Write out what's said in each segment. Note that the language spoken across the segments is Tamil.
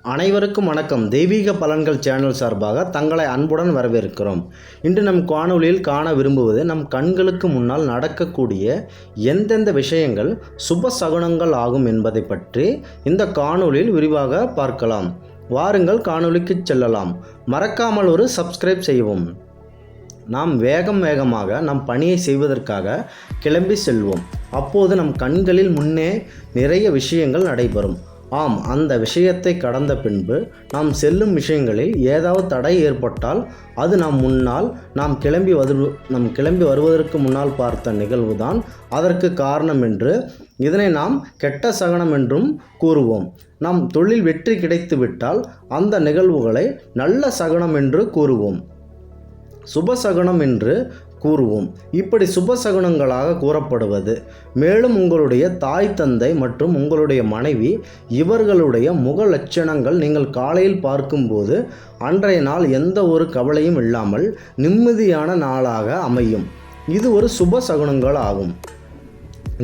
அனைவருக்கும் வணக்கம். தெய்வீக பலன்கள் சேனல் சார்பாக தங்களை அன்புடன் வரவேற்கிறோம். இன்று நம் காணொளியில் காண விரும்புவது நம் கண்களுக்கு முன்னால் நடக்கக்கூடிய எந்தெந்த விஷயங்கள் சுப சகுனங்கள் ஆகும் என்பதை பற்றி இந்த காணொளியில் விரிவாக பார்க்கலாம். வாருங்கள் காணொளிக்கு செல்லலாம். மறக்காமல் ஒரு சப்ஸ்கிரைப் செய்யவும். நாம் வேகமாக நம் பணியை செய்வதற்காக கிளம்பி செல்வோம். அப்போது நம் கண்களில் முன்னே நிறைய விஷயங்கள் நடைபெறும். ஆம், அந்த விஷயத்தை கடந்த பின்பு நாம் செல்லும் விஷயங்களில் ஏதாவது தடை ஏற்பட்டால் அது நாம் கிளம்பி வருவதற்கு முன்னால் பார்த்த நிகழ்வுதான் அதற்கு காரணம் என்று, இதனை நாம் கெட்ட சகனம் என்றும் கூறுவோம். நம் தொழில் வெற்றி கிடைத்துவிட்டால் அந்த நிகழ்வுகளை நல்ல சகனம் என்று கூறுவோம், சுபசகுனம் என்று கூறுவோம். இப்படி சுபசகுனங்களாக கூறப்படுவது. மேலும் உங்களுடைய தாய் தந்தை மற்றும் உங்களுடைய மனைவி இவர்களுடைய முக லட்சணங்கள் நீங்கள் காலையில் பார்க்கும்போது அன்றைய நாள் எந்த ஒரு கவலையும் இல்லாமல் நிம்மதியான நாளாக அமையும். இது ஒரு சுப சகுனங்கள் ஆகும்.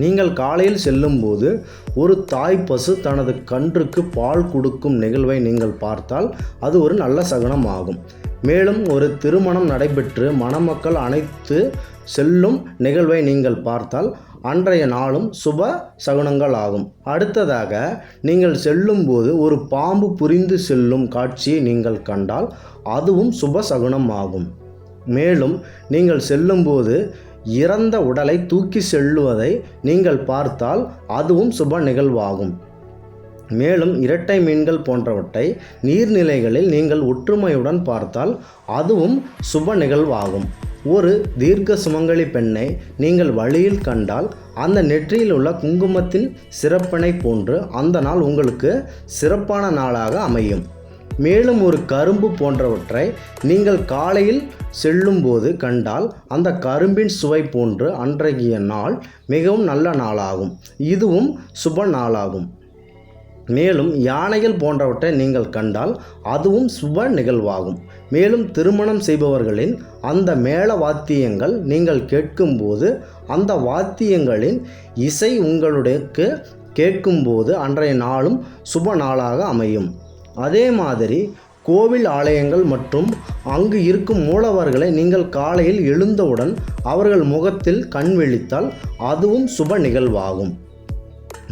நீங்கள் காலையில் செல்லும்போது ஒரு தாய் பசு தனது கன்றுக்கு பால் கொடுக்கும் நிகழ்வை நீங்கள் பார்த்தால் அது ஒரு நல்ல சகுனம் ஆகும். மேலும் ஒரு திருமணம் நடைபெற்று மணமக்கள் அனைத்து செல்லும் நிகழ்வை நீங்கள் பார்த்தால் அன்றைய நாளும் சுப சகுனங்கள் ஆகும். அடுத்ததாக, நீங்கள் செல்லும்போது ஒரு பாம்பு புரிந்து செல்லும் காட்சியை நீங்கள் கண்டால் அதுவும் சுப சகுனம் ஆகும். மேலும் நீங்கள் செல்லும்போது இறந்த உடலை தூக்கி செல்லுவதை நீங்கள் பார்த்தால் அதுவும் சுப நிகழ்வாகும். மேலும் இரட்டை மீன்கள் போன்றவற்றை நீர்நிலைகளில் நீங்கள் ஒற்றுமையுடன் பார்த்தால் அதுவும் சுப நிகழ்வாகும். ஒரு தீர்க்க சுமங்கலி பெண்ணை நீங்கள் வழியில் கண்டால் அந்த நெற்றியில் உள்ள குங்குமத்தின் சிறப்பினை போன்று அந்த நாள் உங்களுக்கு சிறப்பான நாளாக அமையும். மேலும் ஒரு கரும்பு போன்றவற்றை நீங்கள் காலையில் செல்லும்போது கண்டால் அந்த கரும்பின் சுவை போன்று அன்றைய நாள் மிகவும் நல்ல நாளாகும். இதுவும் சுப நாளாகும். மேலும் யானைகள் போன்றவற்றை நீங்கள் கண்டால் அதுவும் சுப நிகழ்வாகும். மேலும் திருமணம் செய்பவர்களின் அந்த மேள வாத்தியங்கள் நீங்கள் கேட்கும்போது அந்த வாத்தியங்களின் இசை உங்களுக்கு கேட்கும்போது அன்றைய நாளும் சுப நாளாக அமையும். அதே மாதிரி கோவில் ஆலயங்கள் மற்றும் அங்கு இருக்கும் மூலவர்களை நீங்கள் காலையில் எழுந்தவுடன் அவர்கள் முகத்தில் கண் விழித்தால் அதுவும் சுப நிகழ்வாகும்.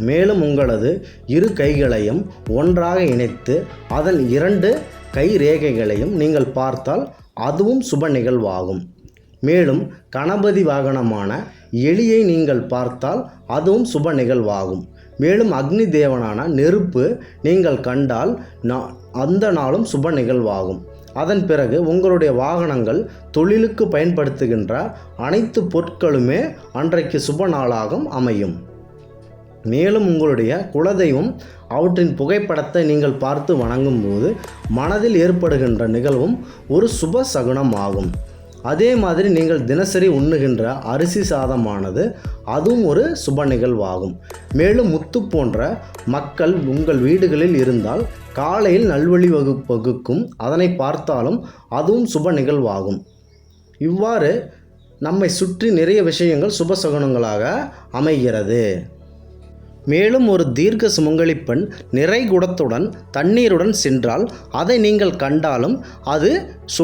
மேலும் உங்களது இரு கைகளையும் ஒன்றாக இணைத்து அதன் 2 கை ரேகைகளையும் நீங்கள் பார்த்தால் அதுவும் சுப நிகழ்வாகும். மேலும் கணபதி வாகனமான எலியை நீங்கள் பார்த்தால் அதுவும் சுப நிகழ்வாகும். மேலும் அக்னி தேவனான நெருப்பு நீங்கள் கண்டால் அந்த நாளும் சுப நிகழ்வாகும். அதன் பிறகு உங்களுடைய வாகனங்கள் தொழிலுக்கு பயன்படுத்துகின்ற அனைத்து பொருட்களுமே அன்றைக்கு சுப நாளாக அமையும். மேலும் உங்களுடைய குலதெய்வம் அவற்றின் புகைப்படத்தை நீங்கள் பார்த்து வணங்கும் போது மனதில் ஏற்படுகின்ற நிகழ்வும் ஒரு சுப சகுனம் ஆகும். அதே மாதிரி நீங்கள் தினசரி உண்ணுகின்ற அரிசி சாதமானது அதுவும் ஒரு சுப நிகழ்வாகும். மேலும் முத்து போன்ற மக்கள் உங்கள் வீடுகளில் இருந்தால் காலையில் நல்வழி வகுக்கும் அதனை பார்த்தாலும் அதுவும் சுப நிகழ்வாகும். இவ்வாறு நம்மை சுற்றி நிறைய விஷயங்கள் சுப சகுனங்களாக அமைகிறது. மேலும் ஒரு தீர்க்க சுமங்கலி பெண் நிறை குடத்துடன் தண்ணீருடன் சென்றால் அதை நீங்கள் கண்டாலும் அது